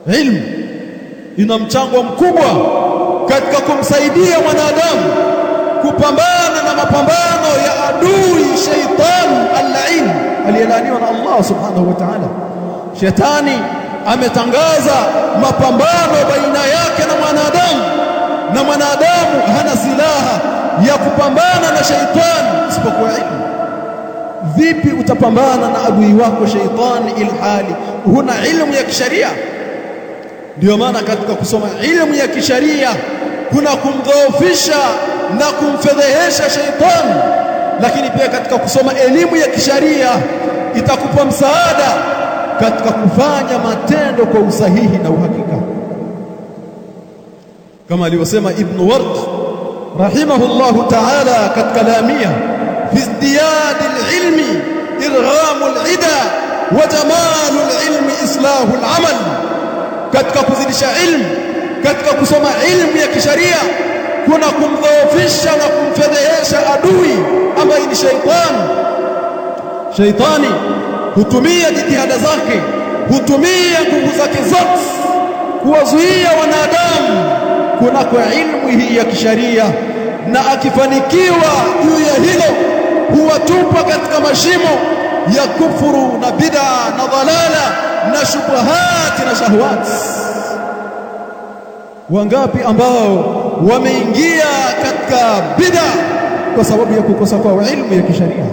Ilmu ina mchango mkubwa katika kumsaidia mwanadamu kupambana na mapambano ya adui shaitan al-la'in aliyelaaniwa na Allah subhanahu wa ta'ala. Shetani ametangaza mapambano baina yake na mwanadamu, na mwanadamu hana silaha ya kupambana na shaitani isipokuwa ilmu. Vipi utapambana na adui wako shaitani ilhali huna ilmu ya kisharia? Ndio maana katika kusoma ilmu ya kisharia kuna kumdhoofisha na kumfedhehesha shaitani, lakini pia katika kusoma elimu ya kisharia itakupa msaada katika kufanya matendo kwa usahihi na uhakika, kama alivyosema Ibn Ward rahimahullahu ta'ala katika Lamia, fi izdiyad al-ilmi irgham al-ida wa jamal al-ilmi islahu al-amal. Katika kuzidisha ilmu, katika kusoma ilmu ya kisharia kuna kumdhoofisha na kumfedhehesha adui ambaye ni shaitani. Shaitani hutumia jitihada zake, hutumia nguvu zake zote kuwazuia wanadamu kunako ilmu hii ya kisharia, na akifanikiwa juu ya hilo huwatupa katika mashimo ya kufuru na bid'a na dhalala na shubuhati na shahawati. Wangapi ambao wameingia katika bid'a kwa sababu ya kukosa kwa ilmu ya kisharia?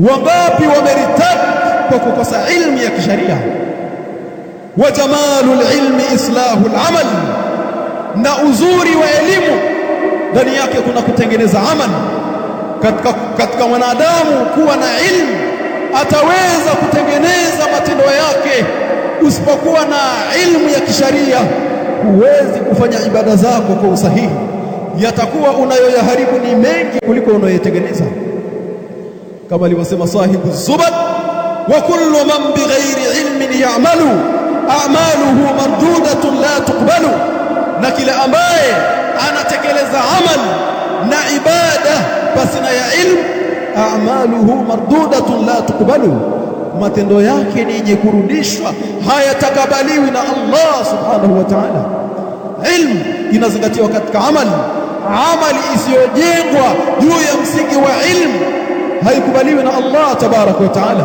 Wangapi wameritad kwa kukosa ilmu ya kisharia? Wa jamalul ilmi islahul amal, na uzuri wa elimu ndani yake kuna kutengeneza amal. Katika mwanadamu kuwa na ilmu ataweza kutengeneza matendo yake. Usipokuwa na ilmu ya kisharia huwezi kufanya ibada zako kwa usahihi, yatakuwa unayoyaharibu ni mengi kuliko unayotengeneza, kama alivyosema sahibu Zubad, wa kullu man bighairi ilmin ya'malu a'maluhu mardudatun la tuqbalu. Na kila ambaye anatekeleza amal na ibada pasina ya ilmu, a'maluhu mardudatun la tuqbalu, matendo yake ni yenye kurudishwa, hayatakabaliwi na Allah subhanahu wa ta'ala. Ilmu inazingatiwa katika amali. Amali isiyojengwa juu ya msingi wa ilmu haikubaliwi na Allah tabaraka wa ta'ala.